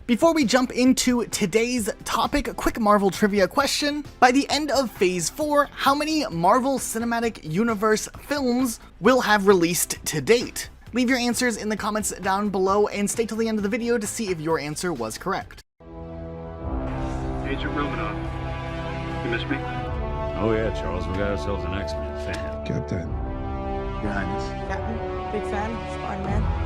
Before we jump into today's topic, a quick Marvel trivia question. By the end of Phase 4, how many Marvel Cinematic Universe films will have released to date? Leave your answers in the comments down below and stay till the end of the video to see if your answer was correct. Agent Romanoff, you miss me? Oh yeah, Charles, we got ourselves an X-Men fan. Captain. Your Highness. Captain, big fan, Spider-Man.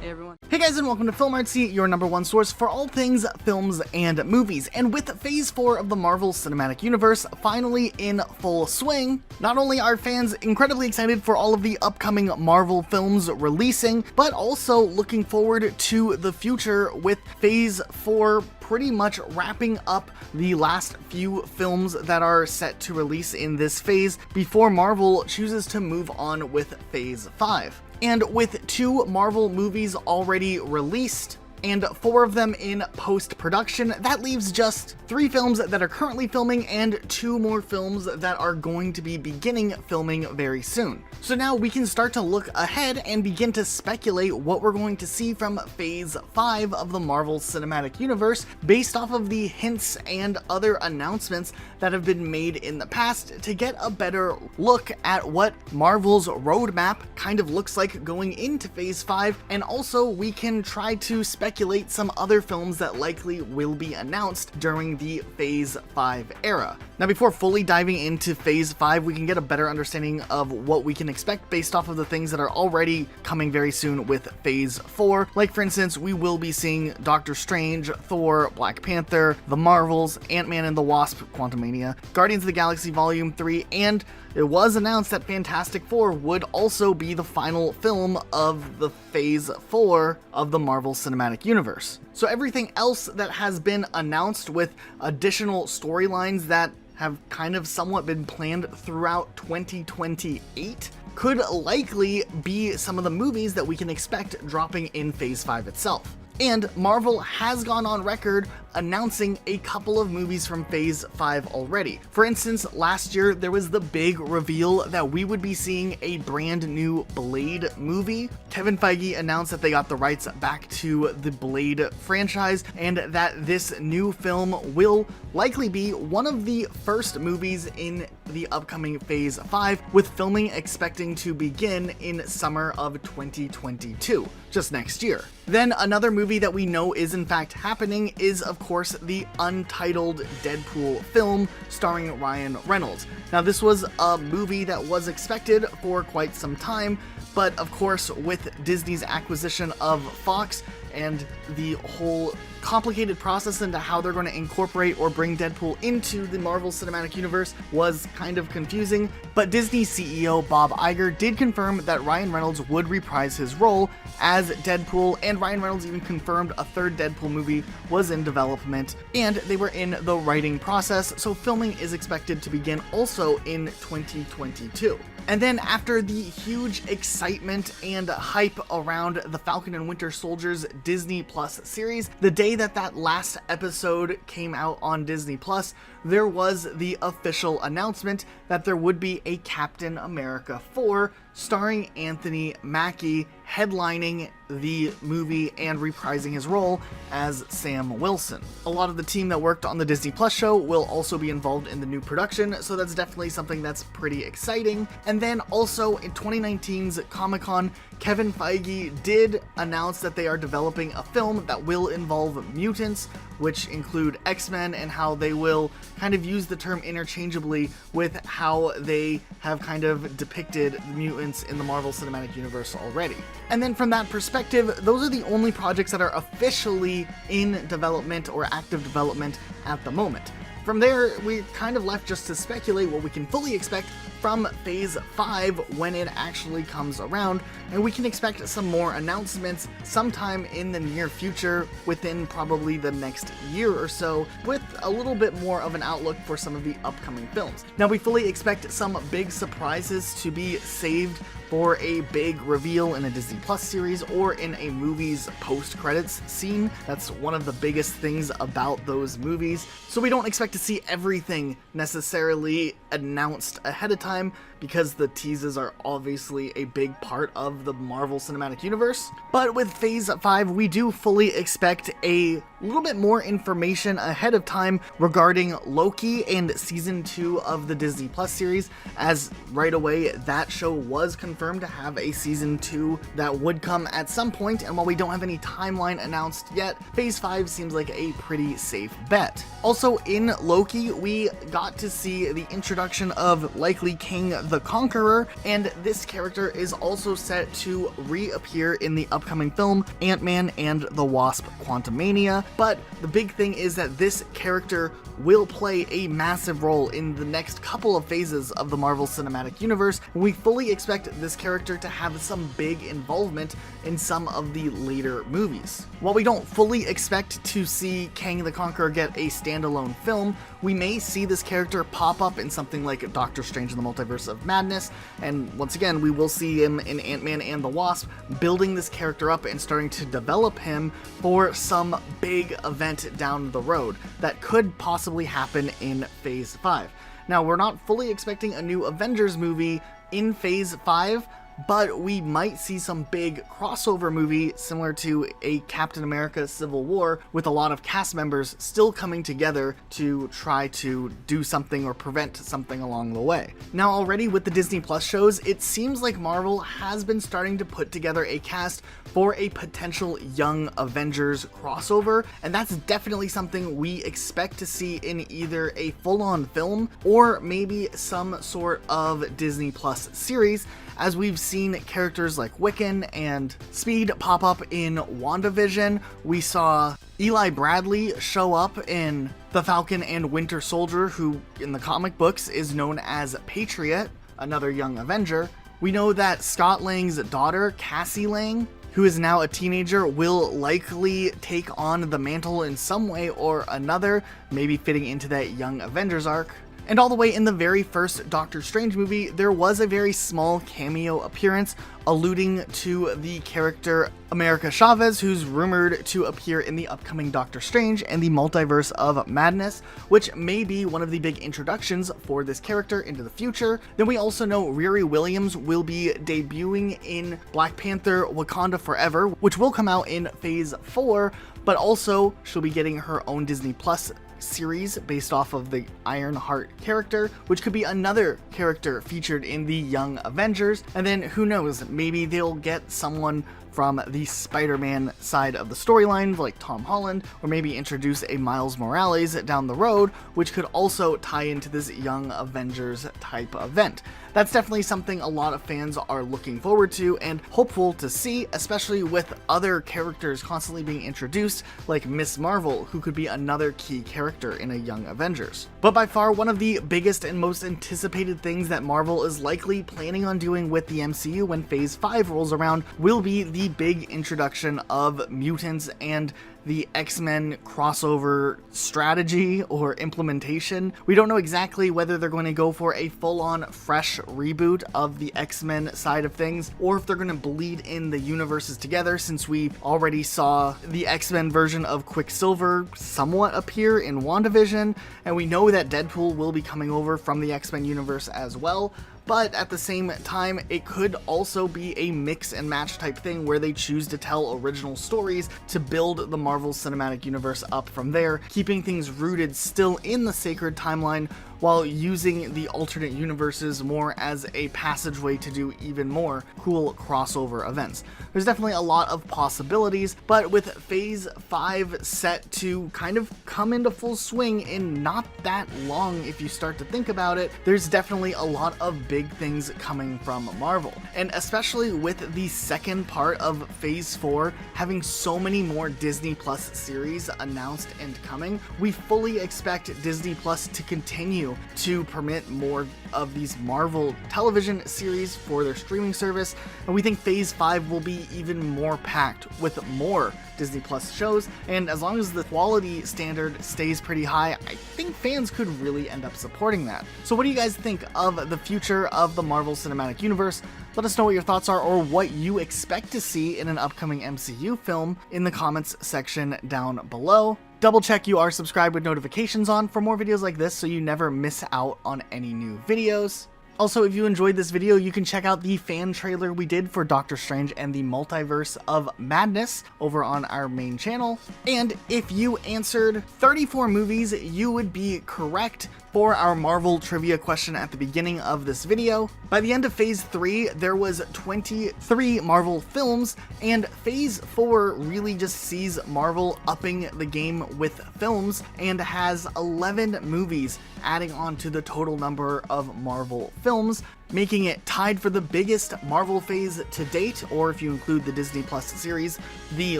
Hey everyone. Hey guys, and welcome to 𝘨𝘪𝘵𝗃𝗃, your #1 source for all things films and movies. And with Phase 4 of the Marvel Cinematic Universe finally in full swing, not only are fans incredibly excited for all of the upcoming Marvel films releasing, but also looking forward to the future with Phase 4 pretty much wrapping up the last few films that are set to release in this phase before Marvel chooses to move on with Phase 5. And with 2 Marvel movies already released, and 4 of them in post-production, that leaves just 3 films that are currently filming and 2 more films that are going to be beginning filming very soon. So now we can start to look ahead and begin to speculate what we're going to see from Phase 5 of the Marvel Cinematic Universe based off of the hints and other announcements that have been made in the past to get a better look at what Marvel's roadmap kind of looks like going into Phase 5, and also we can try to speculate some other films that likely will be announced during the Phase 5 era. Now before fully diving into Phase 5, we can get a better understanding of what we can expect based off of the things that are already coming very soon with Phase 4. Like for instance, we will be seeing Doctor Strange, Thor, Black Panther, The Marvels, Ant-Man and the Wasp, 𝘍𝘠𝘵𝗵, Guardians of the Galaxy Volume 3, and it was announced that Fantastic Four would also be the final film of the Phase 4 of the Marvel Cinematic Universe. So everything else that has been announced with additional storylines that have kind of somewhat been planned throughout 2028 could likely be some of the movies that we can expect dropping in Phase 5 itself. And Marvel has gone on record announcing a couple of movies from Phase 5 already. For instance, last year there was the big reveal that we would be seeing a brand new Blade movie. Kevin Feige announced that they got the rights back to the Blade franchise and that this new film will likely be one of the first movies in the upcoming Phase 5, with filming expecting to begin in summer of 2022, just next year. Then another movie that we know is in fact happening is of course the untitled Deadpool film starring Ryan Reynolds. Now this was a movie that was expected for quite some time, but of course with Disney's acquisition of Fox and the whole complicated process into how they're going to incorporate or bring Deadpool into the Marvel Cinematic Universe was kind of confusing, but Disney CEO Bob Iger did confirm that Ryan Reynolds would reprise his role as Deadpool, and Ryan Reynolds even confirmed a 3rd Deadpool movie was in development, and they were in the writing process, so filming is expected to begin also in 2022. And then after the huge excitement and hype around the Falcon and Winter Soldier's Disney Plus series, the day that last episode came out on Disney Plus, there was the official announcement that there would be a Captain America 4 starring Anthony Mackie headlining the movie and reprising his role as Sam Wilson. A lot of the team that worked on the Disney Plus show will also be involved in the new production, so that's definitely something that's pretty exciting. And then also in 2019's Comic-Con, Kevin Feige did announce that they are developing a film that will involve mutants, which include X-Men, and how they will kind of use the term interchangeably with how they have kind of depicted mutants in the Marvel Cinematic Universe already. And then from that perspective, those are the only projects that are officially in development or active development at the moment. From there, we're kind of left just to speculate what we can fully expect from Phase 5 when it actually comes around, and we can expect some more announcements sometime in the near future, within probably the next year or so, with a little bit more of an outlook for some of the upcoming films. Now, we fully expect some big surprises to be saved for a big reveal in a Disney Plus series or in a movie's post-credits scene. That's one of the biggest things about those movies. So we don't expect to see everything necessarily announced ahead of time, time because the teases are obviously a big part of the Marvel Cinematic Universe. But with Phase 5, we do fully expect a little bit more information ahead of time regarding Loki and Season 2 of the Disney Plus series, as right away that show was confirmed to have a Season 2 that would come at some point, and while we don't have any timeline announced yet, Phase 5 seems like a pretty safe bet. Also in Loki, we got to see the introduction of likely King the Conqueror, and this character is also set to reappear in the upcoming film Ant-Man and the Wasp: Quantumania. But the big thing is that this character will play a massive role in the next couple of phases of the Marvel Cinematic Universe. We fully expect this character to have some big involvement in some of the later movies. While we don't fully expect to see Kang the Conqueror get a standalone film, we may see this character pop up in something like Doctor Strange in the Multiverse of Madness, and once again, we will see him in Ant-Man and the Wasp, building this character up and starting to develop him for some big event down the road that could possibly happen in Phase 5. Now, we're not fully expecting a new Avengers movie in Phase 5, but we might see some big crossover movie similar to a Captain America Civil War, with a lot of cast members still coming together to try to do something or prevent something along the way. Now, already with the Disney Plus shows, it seems like Marvel has been starting to put together a cast for a potential Young Avengers crossover, and that's definitely something we expect to see in either a full-on film or maybe some sort of Disney Plus series, as we've seen characters like Wiccan and Speed pop up in WandaVision. We saw Eli Bradley show up in The Falcon and Winter Soldier, who in the comic books is known as Patriot, another Young Avenger. We know that Scott Lang's daughter, Cassie Lang, who is now a teenager, will likely take on the mantle in some way or another, maybe fitting into that Young Avengers arc. And all the way in the very first Doctor Strange movie, there was a very small cameo appearance alluding to the character America Chavez, who's rumored to appear in the upcoming Doctor Strange and the Multiverse of Madness, which may be one of the big introductions for this character into the future. Then we also know Riri Williams will be debuting in Black Panther: Wakanda Forever, which will come out in Phase 4, but also she'll be getting her own Disney Plus series based off of the Ironheart character, which could be another character featured in the Young Avengers. And then who knows, maybe they'll get someone from the Spider-Man side of the storyline, like Tom Holland, or maybe introduce a Miles Morales down the road, which could also tie into this Young Avengers type event. That's definitely something a lot of fans are looking forward to and hopeful to see, especially with other characters constantly being introduced, like Miss Marvel, who could be another key character in a Young Avengers. But by far, one of the biggest and most anticipated things that Marvel is likely planning on doing with the MCU when Phase 5 rolls around will be the big introduction of mutants and the X-Men crossover strategy or implementation. We don't know exactly whether they're going to go for a full-on fresh reboot of the X-Men side of things, or if they're going to bleed in the universes together, since we already saw the X-Men version of Quicksilver somewhat appear in WandaVision, and we know that Deadpool will be coming over from the X-Men universe as well. But at the same time, it could also be a mix and match type thing where they choose to tell original stories to build the Marvel Cinematic Universe up from there, keeping things rooted still in the sacred timeline while using the alternate universes more as a passageway to do even more cool crossover events. There's definitely a lot of possibilities, but with Phase 5 set to kind of come into full swing in not that long if you start to think about it, there's definitely a lot of big things coming from Marvel. And especially with the second part of Phase 4 having so many more Disney Plus series announced and coming, we fully expect Disney Plus to continue to permit more of these Marvel television series for their streaming service, and we think Phase 5 will be even more packed with more Disney Plus shows, and as long as the quality standard stays pretty high, I think fans could really end up supporting that. So what do you guys think of the future of the Marvel Cinematic Universe? Let us know what your thoughts are or what you expect to see in an upcoming MCU film in the comments section down below. Double check you are subscribed with notifications on for more videos like this so you never miss out on any new videos. Also, if you enjoyed this video, you can check out the fan trailer we did for Doctor Strange and the Multiverse of Madness over on our main channel. And if you answered 34 movies, you would be correct for our Marvel trivia question at the beginning of this video. By the end of Phase 3, there was 23 Marvel films, and Phase 4 really just sees Marvel upping the game with films and has 11 movies adding on to the total number of Marvel films, making it tied for the biggest Marvel phase to date, or if you include the Disney Plus series, the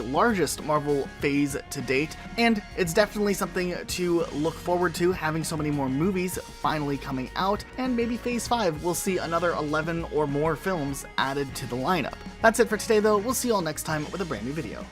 largest Marvel phase to date. And it's definitely something to look forward to, having so many more movies finally coming out, and maybe Phase 5 will see another 11 or more films added to the lineup. That's it for today though, we'll see you all next time with a brand new video.